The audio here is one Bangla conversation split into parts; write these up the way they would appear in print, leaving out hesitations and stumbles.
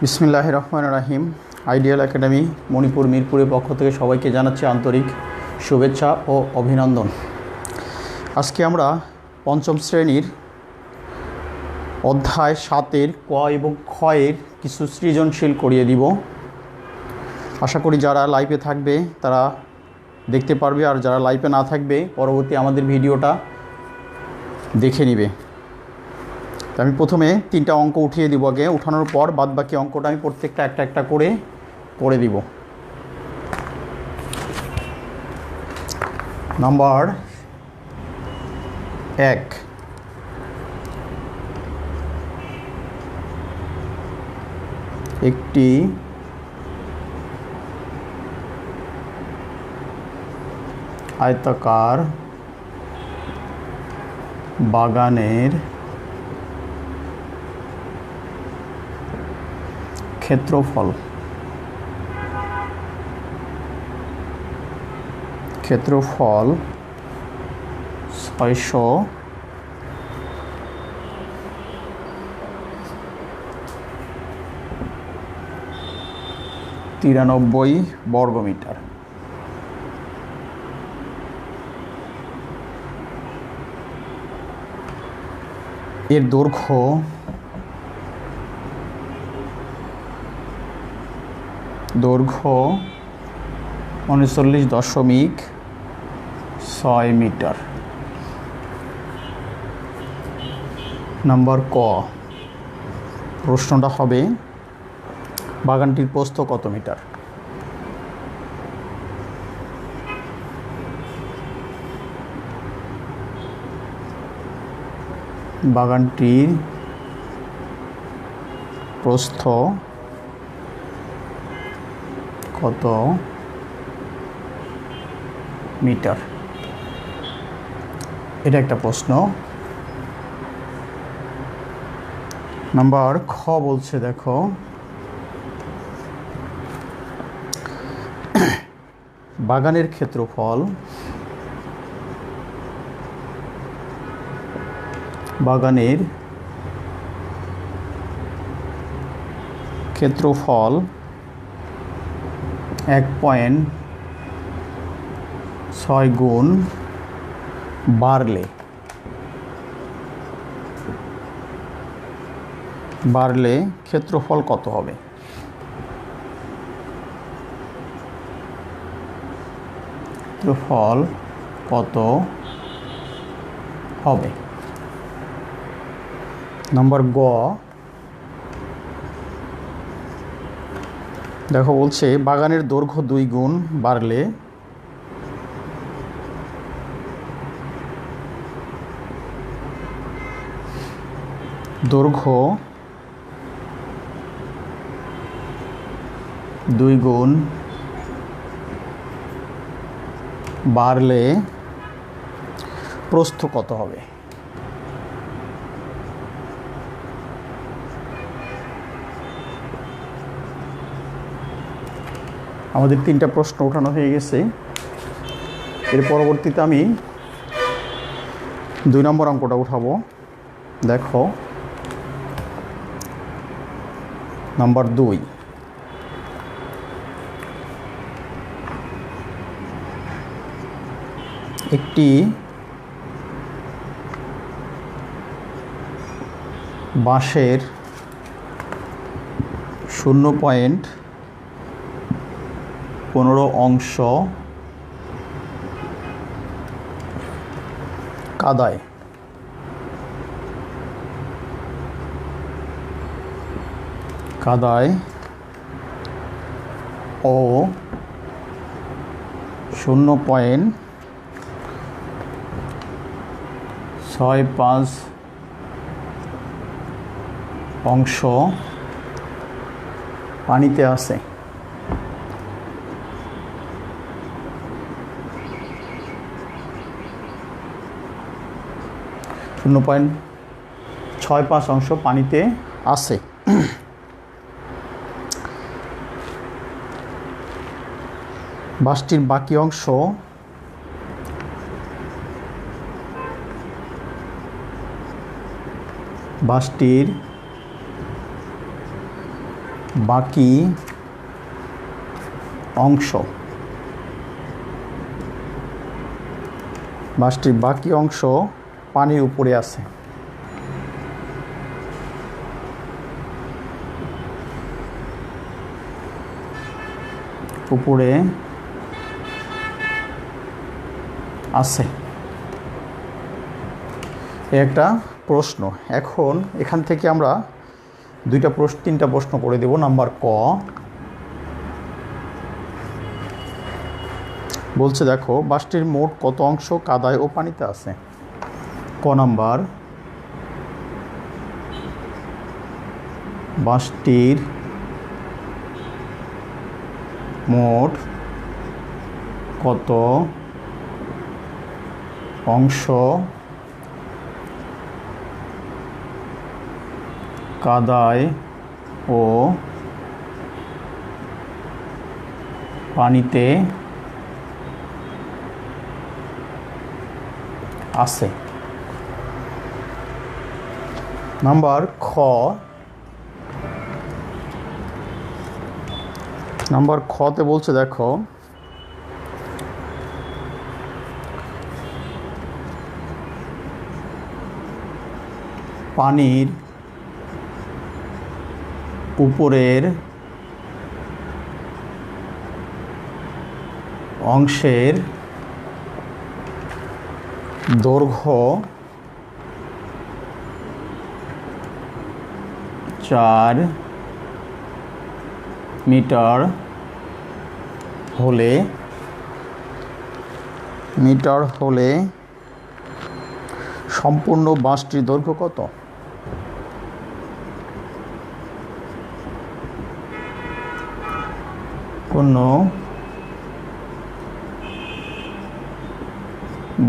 বিসমিল্লাহির রহমানির রহিম। আইডিয়াল একাডেমি মণিপুর মিরপুরের পক্ষ থেকে সবাইকে জানাচ্ছি আন্তরিক শুভেচ্ছা ও অভিনন্দন। আজকে আমরা পঞ্চম শ্রেণীর অধ্যায় 7-এর ক এবং খ-এর কিছু সৃজনশীল করিয়ে দিব। আশা করি যারা লাইভে থাকবে তারা দেখতে পারবে, আর যারা লাইভে না থাকবে পরবর্তী আমাদের ভিডিওটা দেখে নেবে। আমি প্রথমে 3টা অঙ্ক উঠিয়ে দিব, আগে উঠানোর পর বাদ বাকি অঙ্কটা আমি প্রত্যেকটা একটা একটা করে দিব। নাম্বার 1, একটি আয়তাকার বাগানের ক্ষেত্রফল 693 বর্গমিটার। এর দৈর্ঘ্য 39.6 মিটার। নাম্বার ক, প্রশ্নটা হবে বাগানটির প্রস্থ কত মিটার? বাগানটির প্রস্থ কত মিটার? এটা একটা প্রশ্ন। নাম্বার খ বলছে, দেখো বাগানের ক্ষেত্রফল বাগানের ক্ষেত্রফল 1.6 গুণ বাড়লে ক্ষেত্রফল কত হবে? ক্ষেত্রফল কত হবে? নাম্বার গ, দেখো বলছে বাগানের দৈর্ঘ্য 2 গুণ বাড়লে দৈর্ঘ্য 2 গুণ বাড়লে প্রস্থ কত হবে? আমাদের 3টা প্রশ্ন ওঠানো হয়ে গেছে। এর পরবর্তীতে আমি 2 নম্বর অঙ্কটা উঠাবো। দেখো নাম্বার 2, একটি বাঁশের 0.15 অংশ কাদায় ও 0.65 অংশ পানিতে আছে। 0.65 অংশ পানিতে আছে। বাসটির বাকি অংশ বাসটির বাকি অংশ, বাসটির বাকি অংশ পানির উপরে আছে। উপরে আছে, একটা প্রশ্ন। এখন এখান থেকে আমরা তিনটা প্রশ্ন করে দেব। নাম্বার ক বলছে, দেখো বাসটির মোট কত অংশ কাদায় ও পানিতে আছে। ক নাম্বার, বাসটির মোট কত অংশ কাদায় ও পানিতে আছে। নাম্বার খ, নাম্বার খতে বলছে, দেখো পানির উপরের অংশের দৈর্ঘ্য 4 মিটার হলে সম্পূর্ণ বাসটির দৈর্ঘ্য কত? কোনো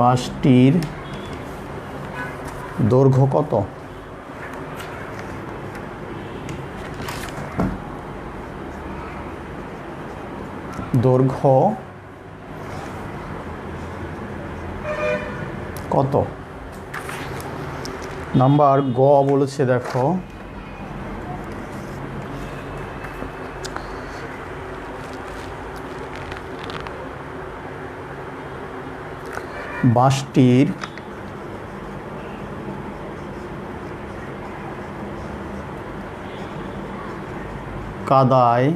বাসটির দৈর্ঘ্য কত? দৈর্ঘ্য কত? নাম্বার গ বলেছে, দেখো বাসটির কাদায়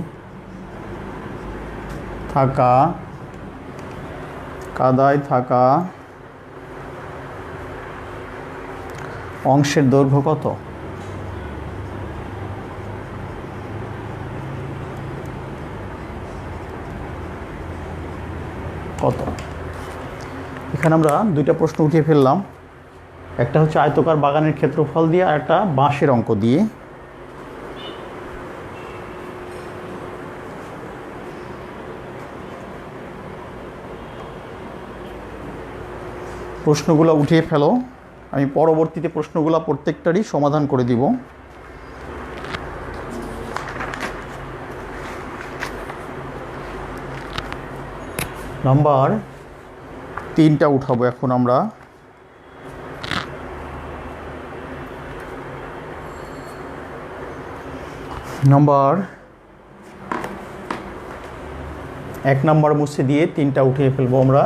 থাকা অংশের দৈর্ঘ্য কত? এখানে আমরা দুইটা প্রশ্ন উঠিয়ে ফেললাম। একটা হচ্ছে আয়তকার বাগানের ক্ষেত্রফল দিয়ে, আর একটা বাঁশের অঙ্ক দিয়ে। প্রশ্নগুলো উঠিয়ে ফেলো, আমি পরবর্তীতে প্রশ্নগুলো প্রত্যেকটারই সমাধান করে দিব। নাম্বার 3টা উঠাবো এখন আমরা। নাম্বার 1 নাম্বার মুছে দিয়ে 3টা উঠিয়ে ফেলবো আমরা।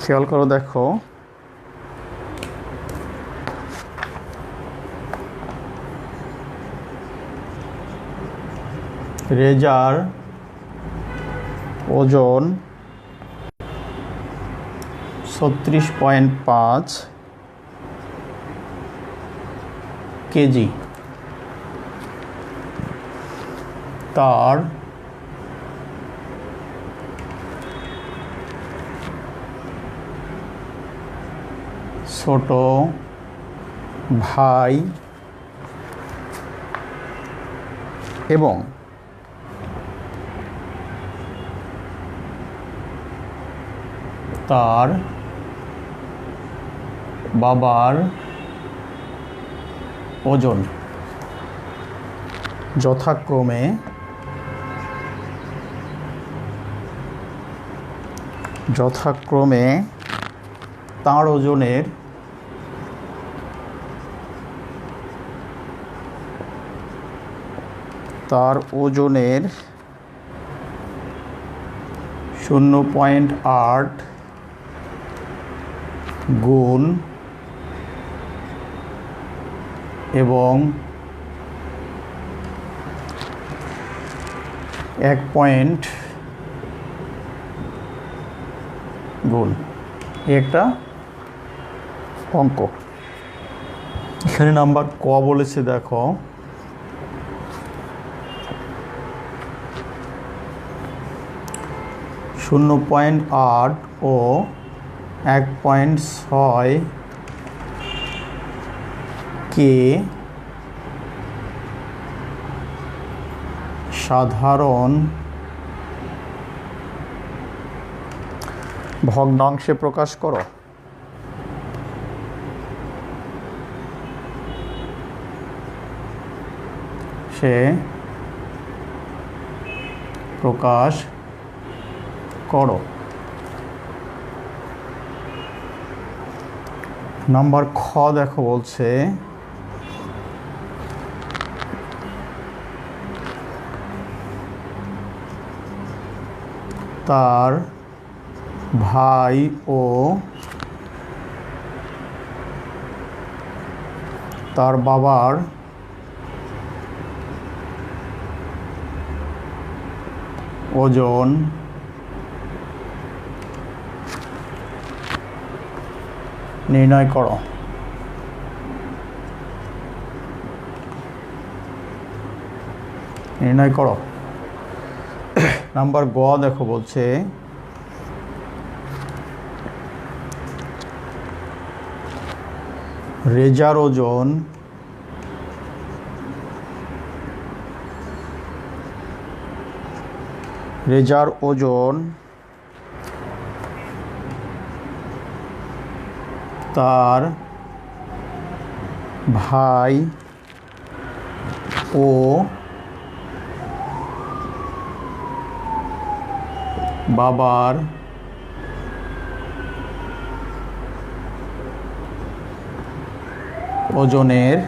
খেয়াল করো, দেখো রেজার ওজন 36.5 কেজি। তার ছোট ভাই এবং তার বাবার ওজন যথাক্রমে তার ওজনের তার ওজনের 0.8 গুণ এবং 1 পয়েন্ট গুণ, একটা অঙ্ক। এখানে নাম্বার ক বলেছে, দেখো 0.8 ও 1.6 কে সাধারণ ভগ্নাংশে প্রকাশ করো। সে প্রকাশ করো। নাম্বার খ দেখো বলছে তার ভাই ও তার বাবার ওজন নির্ণয় করো। নাম্বার গ দেখো বলছে রেজার ওজন তার ভাই ও বাবার ওজনের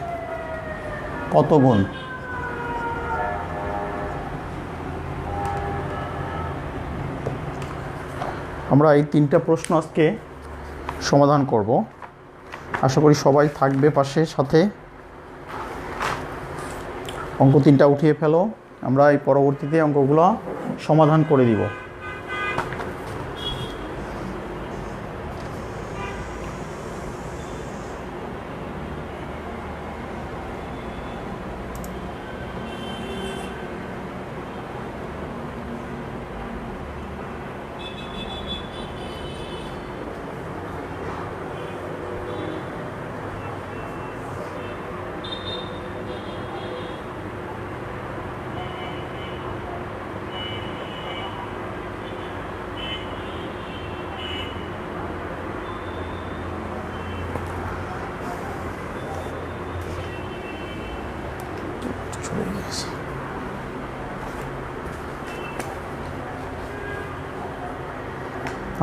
কত গুণ? আমরা এই তিনটা প্রশ্ন আজকে সমাধান করব। আশা করি সবাই থাকবে পাশে সাথে। অঙ্ক তিনটা উঠিয়ে ফেলো, আমরা এই পরবর্তীতে অঙ্কগুলো সমাধান করে দিব।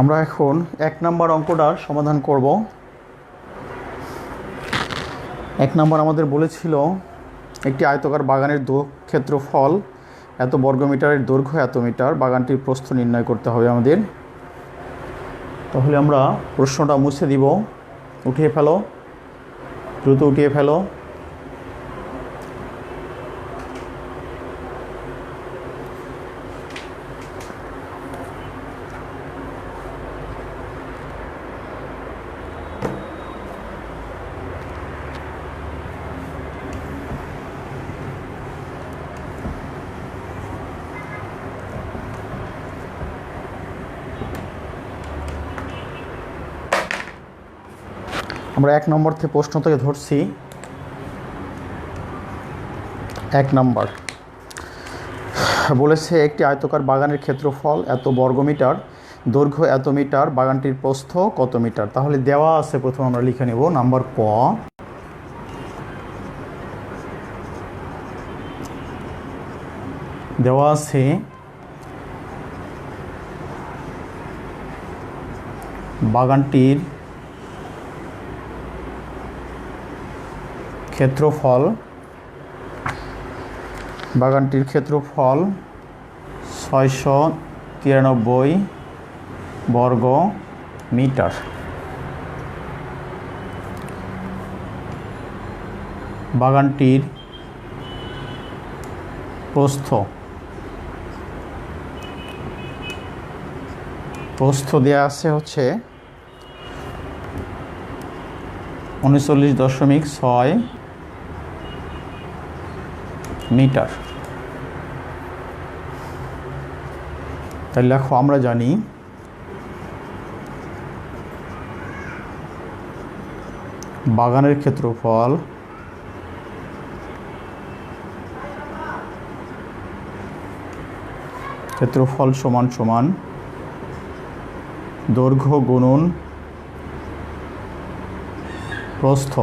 আমরা এখন 1 নম্বর অঙ্কটার সমাধান করব। 1 নম্বর আমাদের বলেছিল একটি আয়তাকার বাগানের ক্ষেত্রফল এত বর্গমিটারের দৈর্ঘ্য এত মিটার, বাগানটির প্রস্থ নির্ণয় করতে হবে আমাদের। তাহলে আমরা প্রশ্নটা মুছে দিব। উঠিয়ে ফেলো, দ্রুত উঠিয়ে ফেলো। আমরা 1 নম্বর থেকে প্রশ্ন থেকে ধরছি। 1 নম্বর বলেছে একটি আয়তাকার বাগানের ক্ষেত্রফল এত বর্গমিটার, দৈর্ঘ্য এত মিটার, বাগানটির প্রস্থ কত মিটার। তাহলে দেওয়া আছে, প্রথম আমরা লিখে নেব নাম্বার ক। দেওয়া আছে বাগানটির ক্ষেত্রফল 693 বর্গ মিটার। বাগানটির প্রস্থ দেওয়া আছে হচ্ছে 39.6 মিটার। তাহলে দেখো আমরা জানি বাগানের ক্ষেত্রফল সমান সমান দৈর্ঘ্য গুণন প্রস্থ।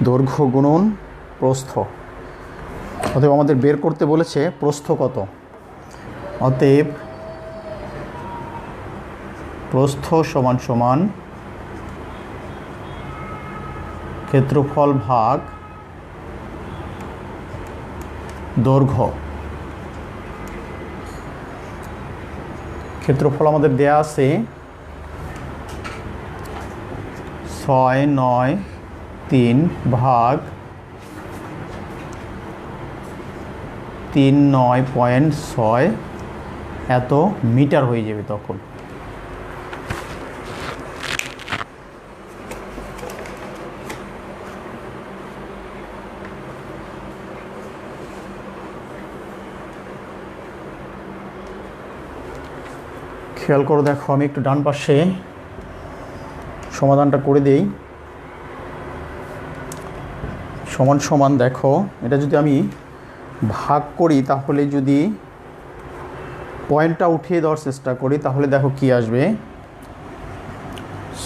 দৈর্ঘ্য গুণন প্রস্থ। অতএব আমাদের বের করতে বলেছে প্রস্থ কত। অতএব প্রস্থ সমান সমান ক্ষেত্রফল ভাগ দৈর্ঘ্য। ক্ষেত্রফল আমাদের দেয়া আছে 693 ভাগ 39.6 এত মিটার হয়ে যাবে তখন। খেয়াল করো, দেখো আমি একটু ডান পাশে সমাধানটা করে দেই। সমান সমান দেখো, এটা যদি আমি ভাগ করি তাহলে যদি পয়েন্টটা উঠিয়ে দেওয়ার চেষ্টা করি তাহলে দেখো কি আসবে।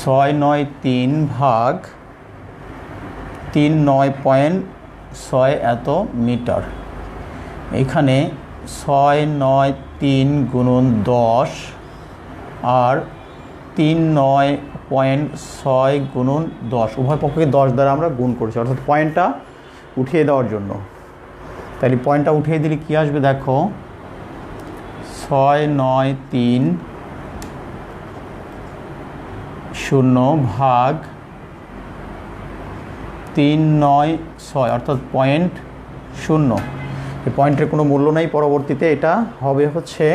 693 ভাগ 39.6 এত মিটার। এখানে 693 গুণন 10 আর 39.6 গুণন 10, উভয় পক্ষকে 10 দ্বারা আমরা গুণ করছি, অর্থাৎ পয়েন্টটা উঠিয়ে দেওয়ার জন্য। তাহলে পয়েন্টটা উঠিয়ে দিলে কি আসবে দেখো, 693 ভাগ 396 অর্থাৎ 0.0। এই পয়েন্টের কোনো মূল্য নেই পরবর্তীতে। এটা হবে হচ্ছে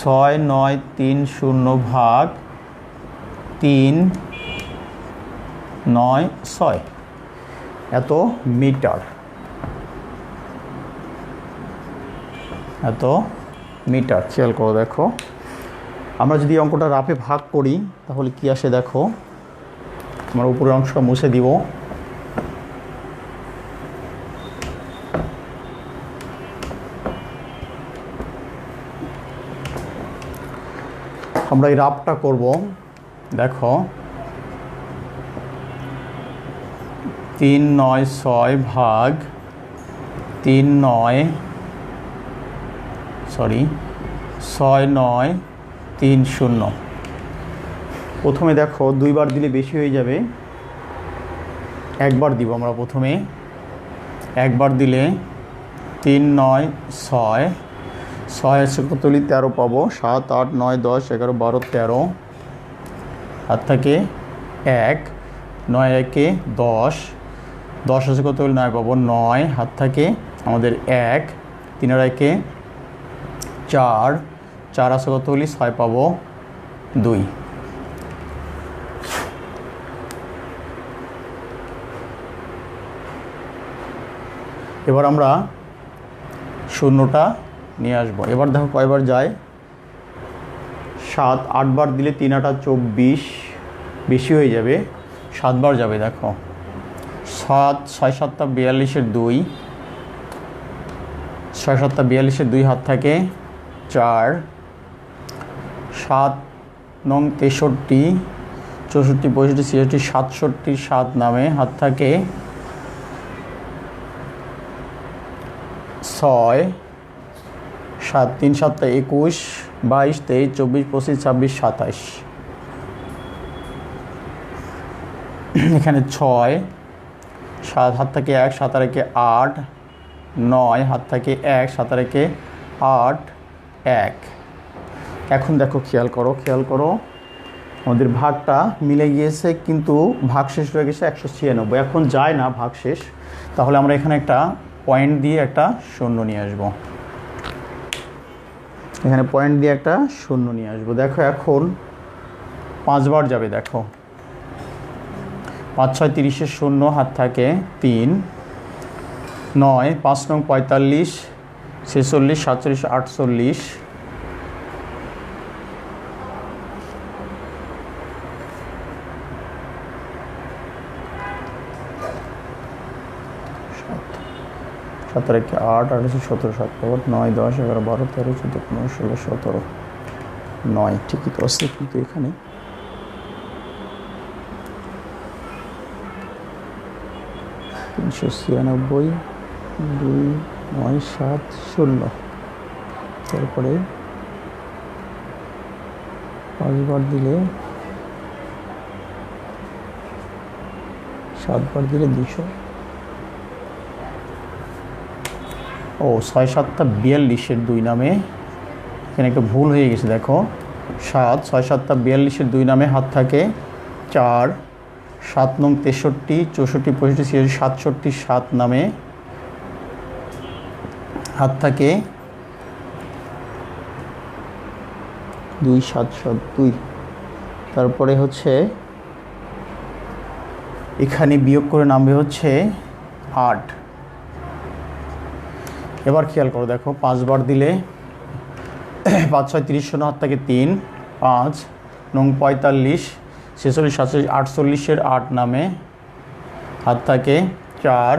6930 ভাগ 396 এত মিটার। খেয়াল করো, দেখো আমরা যদি অঙ্কটা রাফে ভাগ করি তাহলে কি আসে দেখো। আমরা উপরের অংশ মুছে দিব। আমরা এই রাফটা করব। দেখো 396 ভাগ 6930। প্রথমে দেখো দুইবার দিলে বেশি হয়ে যাবে, একবার দিব আমরা। প্রথমে একবার দিলে 396, 6 কত হলে 13 পাবো। 7 8 9 10 11 12 13, হাত থেকে 1, 9 একে 10, 10 আছে কত হলে 9 পাবো। 9 হাত থেকে আমাদের 1, 3 আর একে 4, 4 আছে কত হলে 6 পাবো 2। এবার আমরা শূন্যটা নিয়ে আসবো। এবার দেখো কয়বার যায়, 7 8 বার দিলে 3 8 24, বেশি হয়ে যাবে, 7 বার যাবে। দেখো 7 6 7 42 2, 6 7 42 2 হাত থাকে 4, 7 9 63, 64 65 66 67 7 নামে হাত থাকে 6 7 3 7 21 22 23 24 25 26 27 এখানে 6 7 হাত থাকে 1 7 আর 8 9 হাত থাকে 1 7 আর 8 1। এখন দেখো খেয়াল করো আমাদের ভাগটা মিলে গিয়েছে, কিন্তু ভাগ শেষ হয়ে গেছে 196। এখন যায় না ভাগ শেষ, তাহলে আমরা এখানে একটা পয়েন্ট দিয়ে একটা শূন্য নিয়ে আসবো। এখানে পয়েন্ট দিয়ে একটা শূন্য নিয়ে আসবো। দেখো এখন 5 বার যাবে। দেখো 5 6 30 শূন্য হাত থাকে 3 9 5 9 45 46 47 48 7 8 8 17 17 9 10 11 12 13 14 15 16 17 9 ঠিকই তো আছে, কিন্তু এখানে তিনশো 96 2 9 7 0। তারপরে 5 বার দিলে 7 বার দিলে 200। ও 6 7 42 2 নামে, এখানে একটা ভুল হয়ে গেছে। দেখো 7 6 7 42 2 নামে হাত থাকে 4 7 9 63 64 65 66 7 নামে হাত থাকে 2 7 7 2। তারপরে হচ্ছে এখানে বিয়োগ করে নামবে হচ্ছে 8। এবার খেয়াল করো, দেখো 5 বার দিলে 5 6 30 শূন্য হাত থাকে 3 5 9 45 46 47 48 8 নামে হাত থাকে 4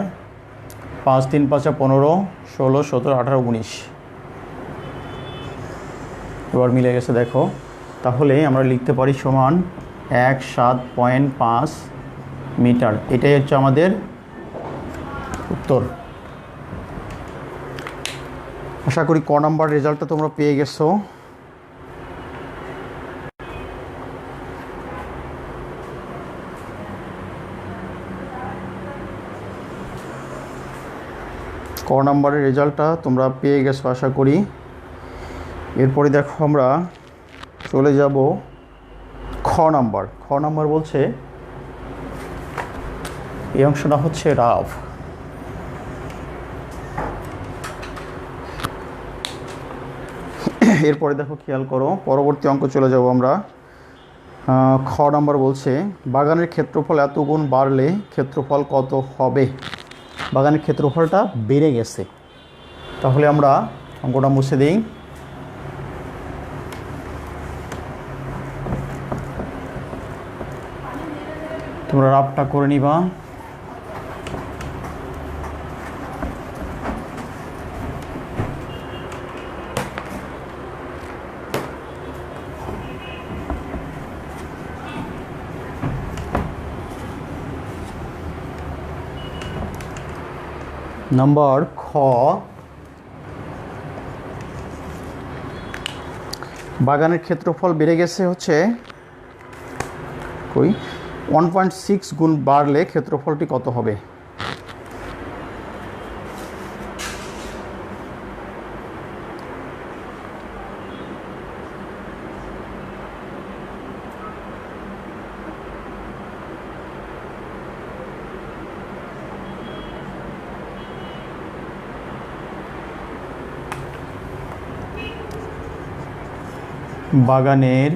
5 3 5 15 16 17 18 19। এবার মিলে গেছে। দেখো তাহলে আমরা লিখতে পারি সমান 17.5 মিটার। এটাই হচ্ছে আমাদের উত্তর। আশা করি ক নাম্বার রেজাল্টটা তোমরা পেয়ে গেছো। ক নাম্বারের রেজাল্টটা তোমরা পেয়ে গেছো আশা করি। এরপরে দেখো আমরা চলে যাব খ নাম্বার। খ নাম্বার বলছে এই অংশটা হচ্ছে রাফ। এরপরে দেখো খেয়াল করো, পরবর্তী অঙ্ক চলে যাব আমরা। খ নাম্বার বলছে বাগানের ক্ষেত্রফল এত গুণ বাড়লে ক্ষেত্রফল কত হবে। বাগানের ক্ষেত্রফলটা বেড়ে গেছে, তাহলে আমরা অঙ্কটা মুছে দিই। তোমরা রাফটা করে নিবা। নাম্বার খ, বাগানের ক্ষেত্রফল বেড়ে গেছে হচ্ছে 1.6 গুণ বাড়লে ক্ষেত্রফলটি কত হবে। বাগানের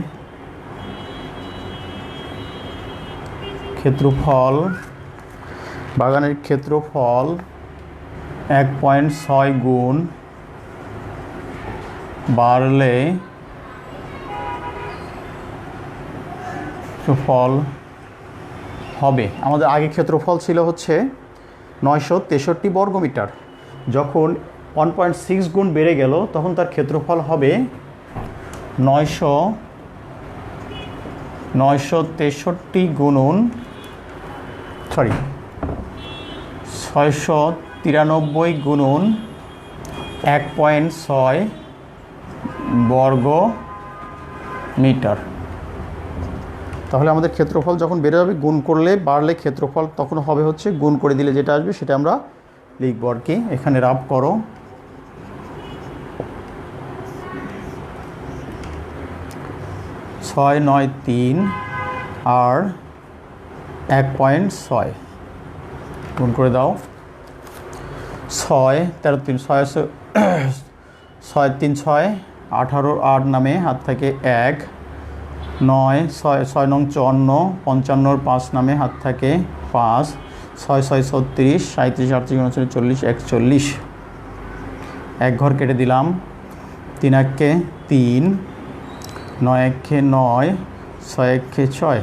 ক্ষেত্রফল 1.6 গুণ বাড়লে ক্ষেত্রফল হবে। আমাদের আগে ক্ষেত্রফল ছিল হচ্ছে 963 বর্গমিটার। যখন 1.6 গুণ বেড়ে গেল তখন তার ক্ষেত্রফল হবে 963 গুণন 693 গুণন 1.6 বর্গ মিটার। তাহলে আমাদের ক্ষেত্রফল যখন বেড়ে যাবে, গুণ করলে বাড়লে ক্ষেত্রফল তখন হবে হচ্ছে, গুণ করে দিলে যেটা আসবে সেটা আমরা লিখব আর কি। এখানে রাফ করো, 693 আর 1.6 গুণ করে দাও। 6 13 3 6 6 3 6 18 8 নামে হাত থাকে 1, 9 6 6 নং 54 55 5 নামে হাত থাকে 5, 6 6 36 37 38 39 40 41, এক ঘর কেটে দিলাম। 3 একে 3, 9 একে 9, 6 একে 6,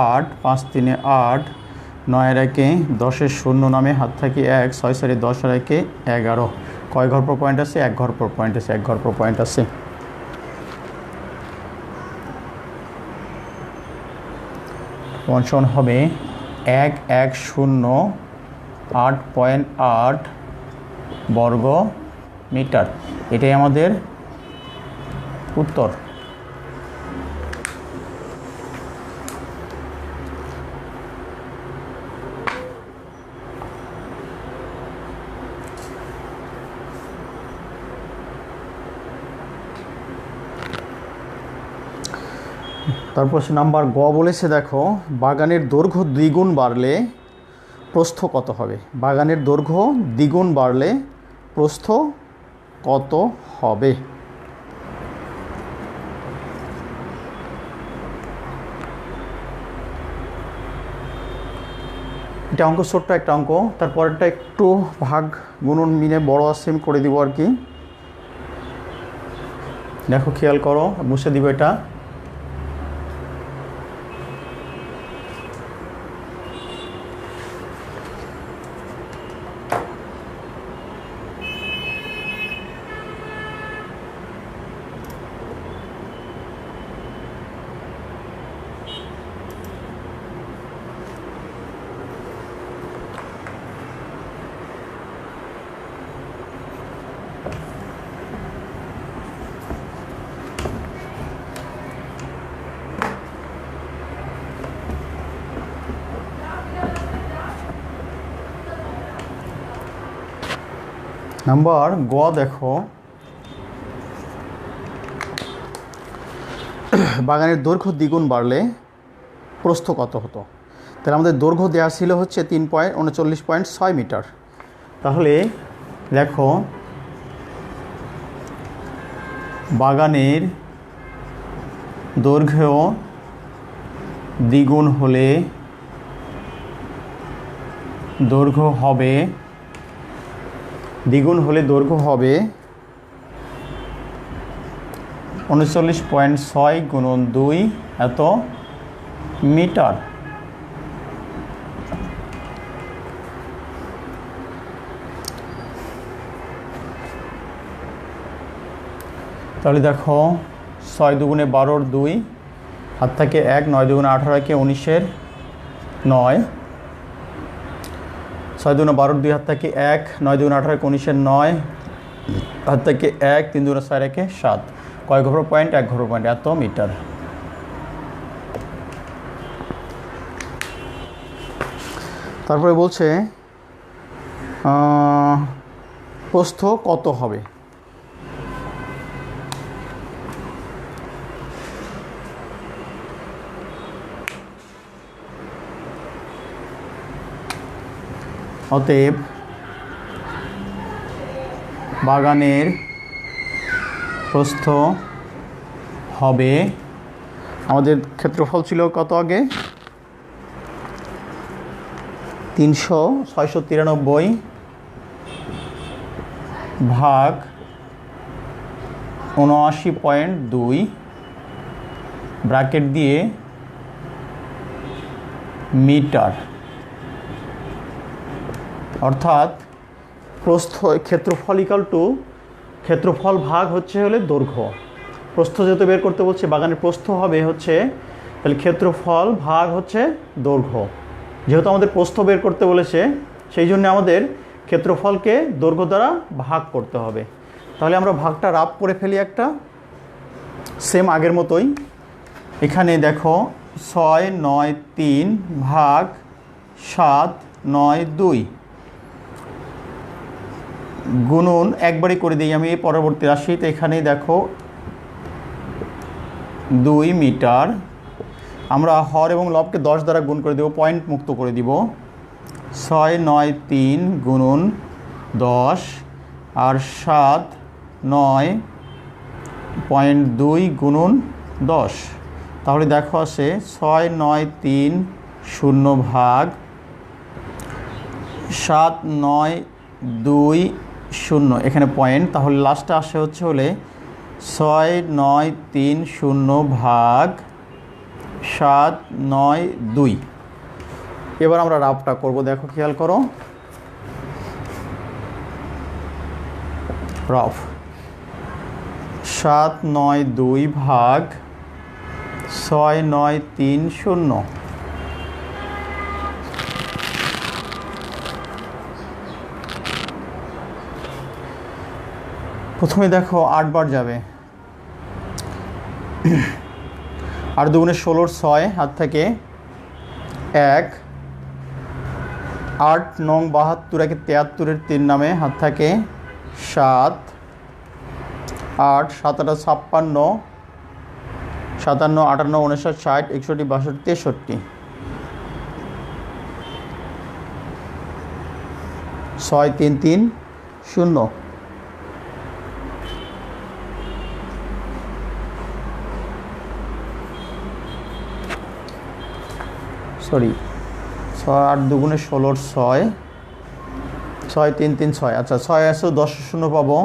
8 5 3 8, 9 একে 10 শূন্য নামে হাত থাকে 1, 6 4 10 আর একে 11। কয় ঘর পর পয়েন্ট আছে? এক ঘর পর পয়েন্ট আছে, এক ঘর পর পয়েন্ট আছে। সমান হবে 110 8.8 বর্গ মিটার। এটাই আমাদের উত্তর। তারপর নাম্বার গ বলেছে, দেখো বাগানের দৈর্ঘ্য দ্বিগুণ বাড়লে প্রস্থ কত হবে? বাগানের দৈর্ঘ্য দ্বিগুণ বাড়লে প্রস্থ কত হবে? এটা অঙ্ক ছোট্ট একটা অঙ্ক, তারপরটা একটু ভাগ গুণন মিনে বড় আসছে, আমি করে দিব আর কি। দেখো খেয়াল করো, মুছে দিব এটা। নাম্বার গ দেখো, বাগানের দৈর্ঘ্য দ্বিগুণ বাড়লে প্রস্থ কত হতো? তাহলে আমাদের দৈর্ঘ্য দেওয়া ছিল হচ্ছে 39.6 মিটার। তাহলে দেখো বাগানের দৈর্ঘ্য দ্বিগুণ হলে দৈর্ঘ্য হবে 39.6 গুণন 2 এত মিটার। তাহলে দেখো 6 দুগুণে 12 2, হাত থাকে 1, 9 দুগুণে 18 একে 19 9, 6 দুগুণে 12 2 হাত থাকে 1, 9 দুগুণে 18 একে 19 9, হাত থেকে 1, 3 দুগুণে 4 একে 7। কয় ঘর পয়েন্ট? এক ঘর পয়েন্ট, এত মিটার। তারপরে বলছে প্রস্থ কত হবে? অতএব বাগানের প্রস্থ হবে, আমাদের ক্ষেত্রফল ছিল কত আগে? 693 ভাগ 79.2 ব্র্যাকেট দিয়ে মিটার। অর্থাৎ প্রস্থ ক্ষেত্রফল ইকাল টু ক্ষেত্রফল ভাগ হচ্ছে হলে দৈর্ঘ্য। প্রস্থ যেহেতু বের করতে বলছে, বাগানের প্রস্থ হবে হচ্ছে তাহলে ক্ষেত্রফল ভাগ হচ্ছে দৈর্ঘ্য। যেহেতু আমাদের প্রস্থ বের করতে বলেছে, সেই জন্য আমাদের ক্ষেত্রফলকে দৈর্ঘ্য দ্বারা ভাগ করতে হবে। তাহলে আমরা ভাগটা রাফ করে ফেলি একটা, সেম আগের মতোই। এখানে দেখো 6, 9, 3 ভাগ 7, 9, 2 গুণন একবারই করে দিই আমি পরবর্তী রাশিতে। এখানে দেখো 2 মিটার। আমরা হর এবং লবকে 10 দ্বারা গুণ করে দেব, পয়েন্ট মুক্ত করে দিব। 6, 9, 3 গুণন 10 আর 7, 9.2 গুণন 10। তাহলে দেখো আসে 6, 9, 3 0 ভাগ 7, 9, 2 0, এখানে পয়েন্ট। তাহলে লাস্টে আসে হচ্ছে 6, 9, 3 0 ভাগ 7, 9, 2। এবার আমরা রাফটা করব, দেখো খেয়াল করো। রাফ 7, 9, 2 ভাগ 6, 9, 3 0। প্রথমে দেখো 8 বার যাবে, 8 দুগুণে 16, 6 হাত থেকে 1, 8 9 72, একে 73-এর 3 নামে হাত থাকে 7, 8 7 8 56, 57 58 59 60 61 62 63, 6 3 3 0। সরি, 6 8 দুগুণে 16, 6 6 3 3 6। আচ্ছা 6 আসো 10 0 পাবো,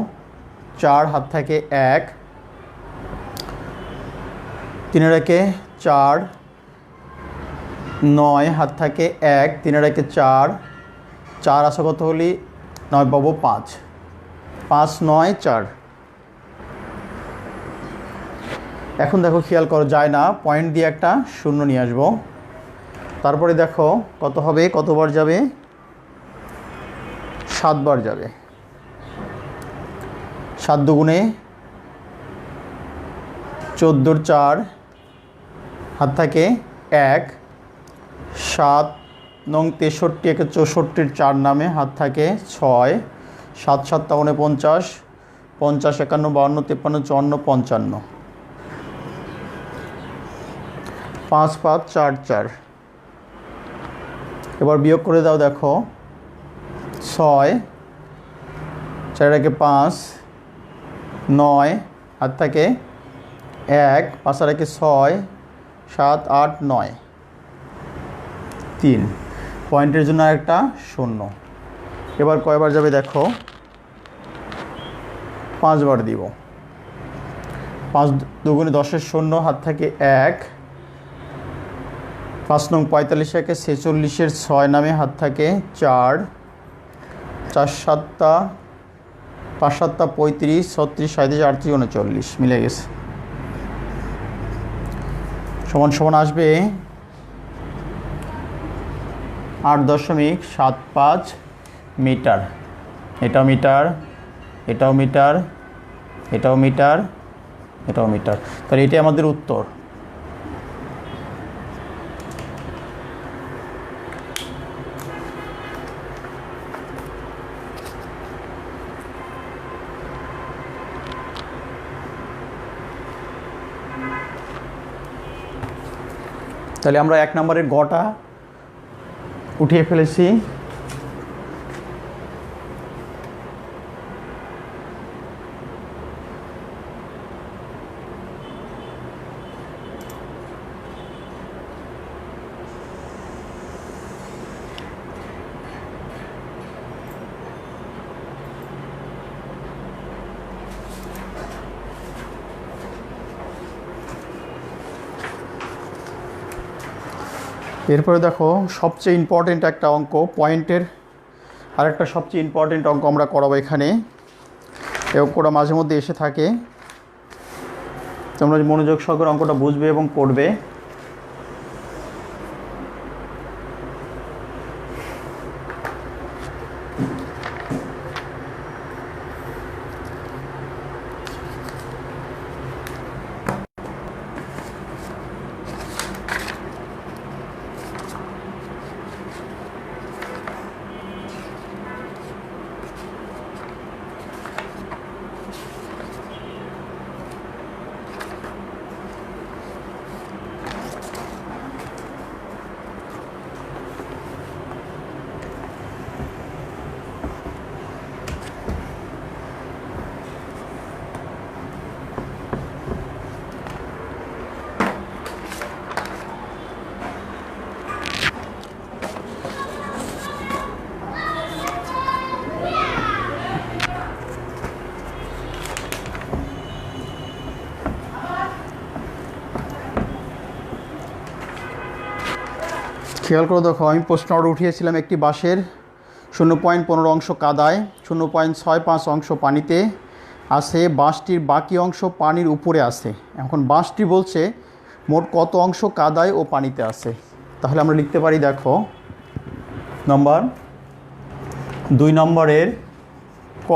4 হাত থাকে 1, 3 একে 4, 9 হাত থাকে 1, 3 একে 4, 4 আসা কত হলি 9 পাবো 5, 5 9 4। এখন দেখো খেয়াল করো, যায় না, পয়েন্ট দিয়ে একটা শূন্য নিয়ে আসবো। তারপরে দেখো কত হবে, কতবার যাবে, 7 বার যাবে। 7 দুগুণে 14 4 হাত থাকে 1, 7 9 63 একে 64-এর 4 নামে হাত থাকে 6, 7 7 49 50 51 52 53 54 55, 5 5 4 4। এবার বিয়োগ করে দাও, দেখো 6 4 একে 5, 9 হাত থাকে 1, 5 আর একে 6 7 8 9 3, পয়েন্টের জন্য একটা শূন্য। এবার কয়বার যাবে দেখো, 5 বার দিব। 5 দুগুণে 10-এর 0 হাত থাকে 1, 5 নং 45 একে 46-এর 6 নামে হাত থাকে 4, 4 7 5 7 35 36 37 38 39, মিলে গেছে। সমান সমান আসবে 8.75 মিটার। এটাও মিটার, এটাও মিটার, এটাও মিটার, এটাও মিটার। তাহলে এটাই আমাদের উত্তর। তাহলে আমরা 1 নম্বরের গটা উঠিয়ে ফেলেছি। এরপরে দেখো সবচেয়ে ইম্পর্টেন্ট একটা অঙ্ক, পয়েন্টের আরেকটা সবচেয়ে ইম্পর্টেন্ট অঙ্ক আমরা করাবো এখানে। এই অঙ্কটা মাঝে মধ্যে এসে থাকে, তোমরা মনোযোগ সহকারে অঙ্কটা বুঝবে এবং করবে। খেয়াল করে দেখো, আমি প্রশ্ন উঠিয়েছিলাম একটি বাঁশের 0.15 অংশ কাদায়, 0.65 অংশ পানিতে আছে, বাঁশটির বাকি অংশ পানির উপরে আছে। এখন বাঁশটি বলছে মোট কত অংশ কাদায় ও পানিতে আছে। তাহলে আমরা লিখতে পারি, দেখো নম্বর 2 নম্বরের ক।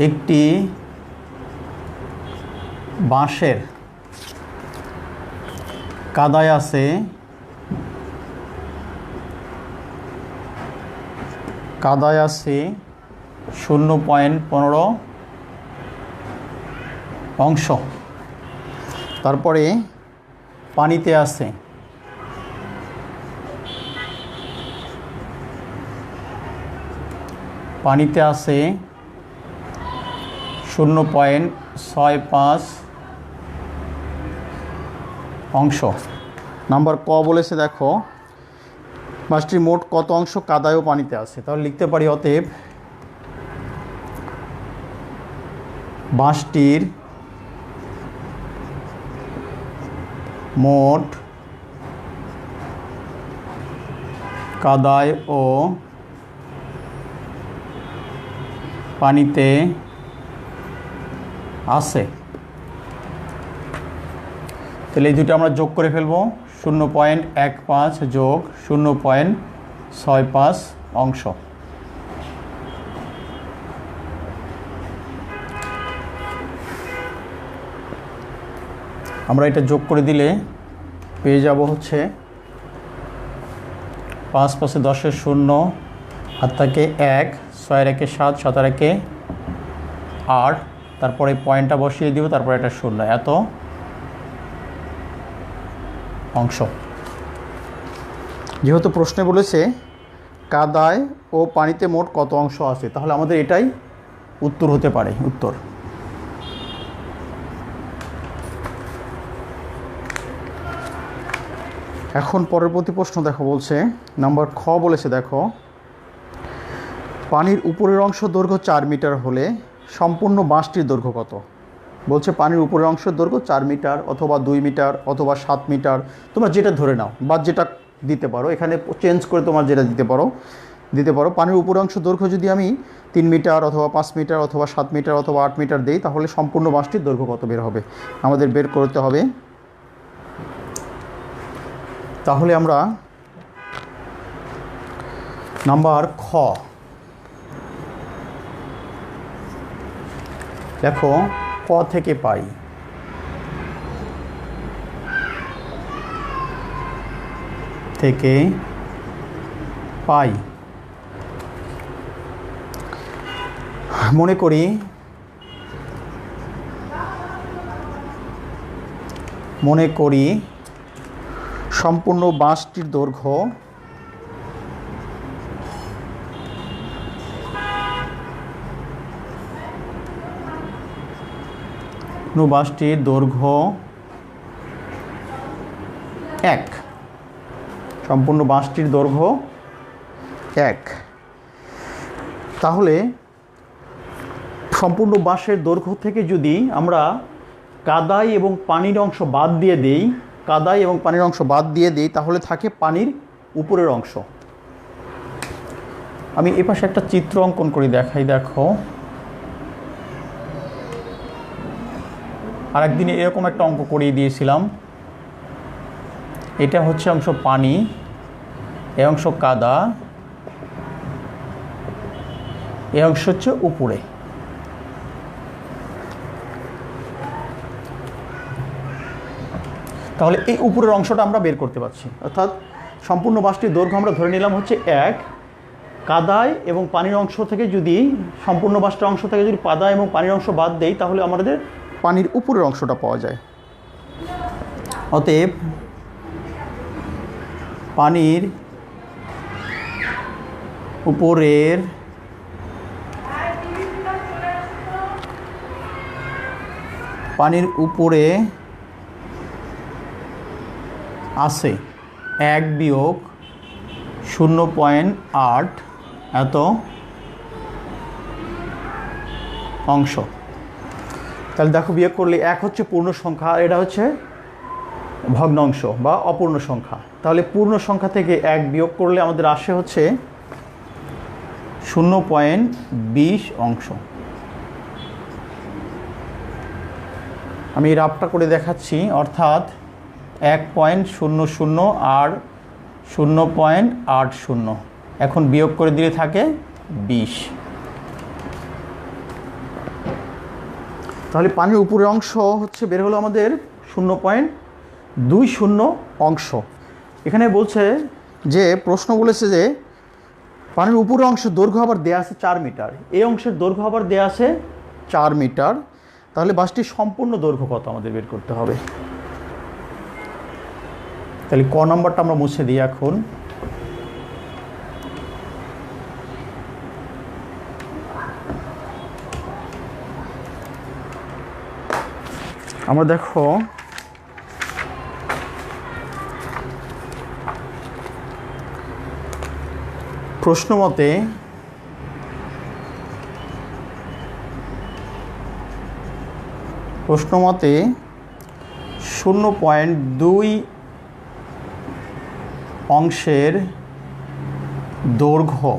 একটি বাঁশের কাদায় আছে 0.15 অংশ, তারপরে পানিতে আছে 0.65 অংশ। নাম্বার ক বলেছে, দেখো বাঁশটির মোট কত অংশ কাদায় ও পানিতে আছে। তাহলে লিখতে পারি, অতএব বাঁশটির মোট কাদায় ও পানিতে আছে। তাহলে এই দুটো আমরা যোগ করে ফেলবো, 0.15 যোগ 0.65 অংশ। আমরা এটা যোগ করে দিলে পেয়ে যাব হচ্ছে 5 × 10 = 0, 8 থাকে 1, 6 × 7, 7 × 8, তারপরে পয়েন্টটা বসিয়ে দিব, তারপরে এটা 0, এত অংশ। যেহেতু প্রশ্নে বলেছে কাদায় ও পানিতে মোট কত অংশ আছে, তাহলে আমাদের এটাই উত্তর হতে পারে। উত্তর এখন পরবর্তী প্রশ্ন দেখো, বলছে নাম্বার খ বলেছে, দেখো পানির উপরের অংশ দৈর্ঘ্য 4 মিটার হলে সম্পূর্ণ বাঁশটির দৈর্ঘ্য কত। বলছে পানির উপরের অংশের দৈর্ঘ্য 4 মিটার অথবা 2 মিটার অথবা 7 মিটার, তোমরা যেটা ধরে নাও বা যেটা দিতে পারো, এখানে চেঞ্জ করে তোমার যেটা দিতে পারো। পানির উপরের অংশ দৈর্ঘ্য যদি আমি 3 মিটার অথবা 5 মিটার অথবা 7 মিটার অথবা 8 মিটার দিই, তাহলে সম্পূর্ণ বাঁশটির দৈর্ঘ্য কত বের হবে, আমাদের বের করতে হবে। তাহলে আমরা নাম্বার খ দেখো, ক থেকে পাই, মনে করি সম্পূর্ণ বাঁশটির দৈর্ঘ্য এক, সম্পূর্ণ বাঁশটির দৈর্ঘ্য 1। তাহলে সম্পূর্ণ বাঁশের দৈর্ঘ্য থেকে যদি আমরা কাদাই এবং পানির অংশ বাদ দিয়ে দিই, তাহলে থাকে পানির উপরের অংশ। আমি এ পাশে একটা চিত্র অঙ্কন করে দেখাই, দেখো আর একদিনে এরকম একটা অঙ্ক করিয়ে দিয়েছিলাম। এটা হচ্ছে অংশ পানি, এ অংশ কাদা, এ অংশ হচ্ছে উপরে। তাহলে এই উপরের অংশটা আমরা বের করতে পারছি, অর্থাৎ সম্পূর্ণ বাঁশটির দৈর্ঘ্য আমরা ধরে নিলাম হচ্ছে 1। কাদায় এবং পানির অংশ থেকে যদি সম্পূর্ণ বাঁশটার অংশ থেকে যদি কাদা এবং পানির অংশ বাদ দেই, তাহলে আমাদের পানির উপরের অংশটা পাওয়া যায়। অতএব পানির উপরে আছে 1 বিয়োগ 0.8 এত অংশ। তাহলে দেখো বিয়োগ করলে 1 হচ্ছে পূর্ণ সংখ্যা, আর এটা হচ্ছে ভগ্নাংশ বা অপূর্ণ সংখ্যা। তাহলে পূর্ণ সংখ্যা থেকে 1 বিয়োগ করলে আমাদের আসে হচ্ছে 0.20 অংশ। আমি রাফটা করে দেখাচ্ছি, অর্থাৎ 1.00 আর 0.80, এখন বিয়োগ করে দিলে থাকে 20। তাহলে পানির উপরের অংশ হচ্ছে বের হলো আমাদের 0.20 অংশ। এখানে বলছে যে প্রশ্ন বলেছে যে পানির উপরের অংশের দৈর্ঘ্য আবার দেয়া আছে 4 মিটার, এই অংশের দৈর্ঘ্য আবার দেয়া আছে 4 মিটার। তাহলে বাসটির সম্পূর্ণ দৈর্ঘ্য কত আমাদের বের করতে হবে। তাহলে ক নম্বরটা আমরা মুছে দিই। এখন আমরা দেখো প্রশ্ন মতে 0.2 অংশের দৈর্ঘ্য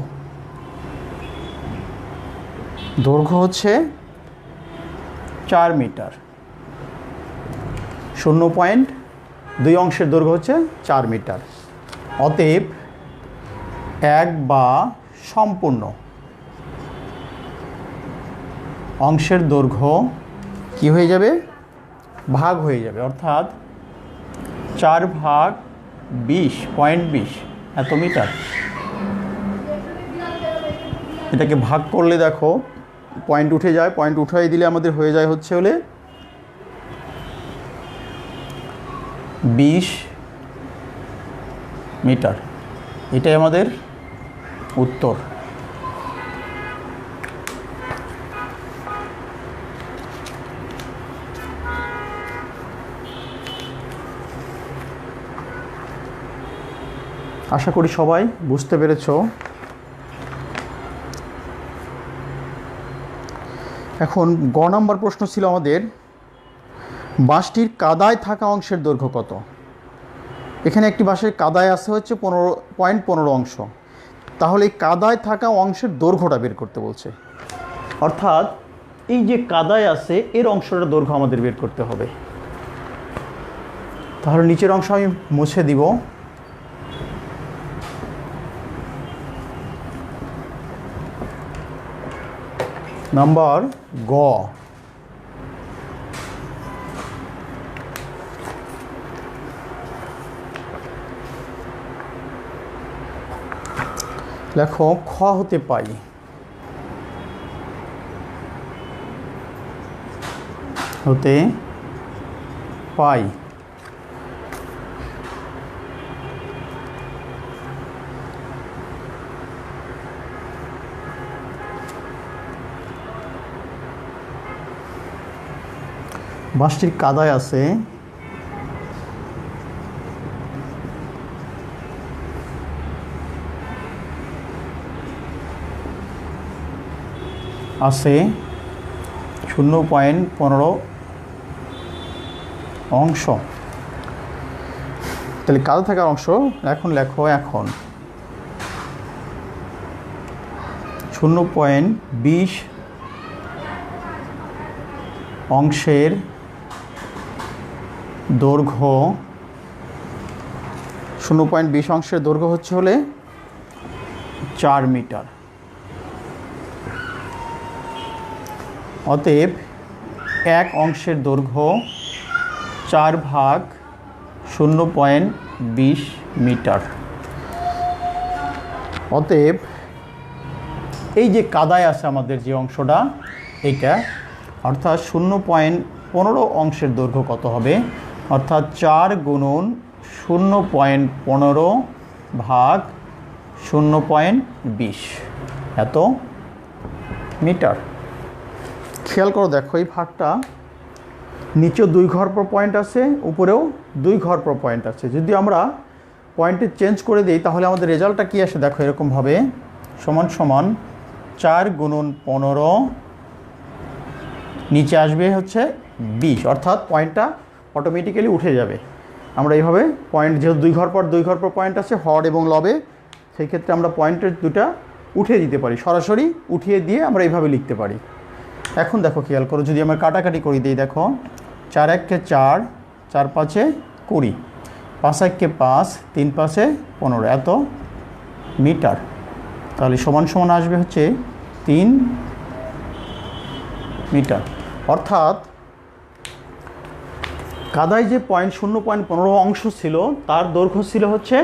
হচ্ছে 4 মিটার। 0.2 অংশের দৈর্ঘ্য হচ্ছে 4 মিটার। অতএব 1 বা সম্পূর্ণ অংশের দৈর্ঘ্য কি হয়ে যাবে, ভাগ হয়ে যাবে, অর্থাৎ 4/20 এত মিটার। এটাকে ভাগ করলে দেখো পয়েন্ট উঠে যায়, পয়েন্ট উঠাই দিলে আমাদের হয়ে যায় হচ্ছে হলে 20 মিটার। এটাই আমাদের উত্তর। আশা করি সবাই বুঝতে পেরেছ। এখন গ নাম্বার প্রশ্ন ছিল আমাদের বাসটির কাদায় থাকা অংশের দৈর্ঘ্য কত। এখানে একটি বাসের কাদায় আছে হচ্ছে 15.15 অংশ। তাহলে এই কাদায় থাকা অংশের দৈর্ঘ্যটা বের করতে বলছে, অর্থাৎ এই যে কাদায় আছে এর অংশটার দৈর্ঘ্য আমাদের বের করতে হবে। তাহলে নিচের অংশ আমি মুছে দিব। নাম্বার গ, লেখো খ হতে পাই। হতে পাই বাসটির কাদায় আছে আছে 0.15 অংশ। তাহলে কাদা থাকার অংশ এখন লেখো, এখন 0.20 অংশের দৈর্ঘ্য, 0.20 অংশের দৈর্ঘ্য হচ্ছে হলে 4 মিটার। অতএব 1 অংশের দৈর্ঘ্য 4/0.20 মিটার। অতএব এই যে কাদায় আছে আমাদের যে অংশটা, এইটা অর্থাৎ 0.15 অংশের দৈর্ঘ্য কত হবে, অর্থাৎ 4 গুণন 0.15 ভাগ 0.20 এত মিটার। খেয়াল করো, দেখো এই ভাগটা নিচেও 2 ঘর পর পয়েন্ট আছে, উপরেও 2 ঘর পর পয়েন্ট আছে। যদি আমরা পয়েন্টে চেঞ্জ করে দিই তাহলে আমাদের রেজাল্টটা কী আসে দেখো, এরকমভাবে সমান সমান 4 গুণন 15 নিচে আসবে হচ্ছে 20, অর্থাৎ পয়েন্টটা অটোমেটিক্যালি উঠে যাবে। আমরা এইভাবে পয়েন্ট, যেহেতু 2 ঘর পর 2 ঘর পর পয়েন্ট আছে হর এবং লবে, সেই ক্ষেত্রে আমরা পয়েন্টের দুটা উঠিয়ে দিতে পারি, সরাসরি উঠিয়ে দিয়ে আমরা এইভাবে লিখতে পারি। এখন দেখো খেয়াল করো, যদি আমরা কাটাকাটি করি দিই, দেখো 4 1 4, 4 5 20, 5 1 5, 3 5 15, এত মিটার। তাহলে সমান সমান আসবে হচ্ছে 3 মিটার। অর্থাৎ কাদায় যে 0.15 অংশ ছিল তার দৈর্ঘ্য ছিল হচ্ছে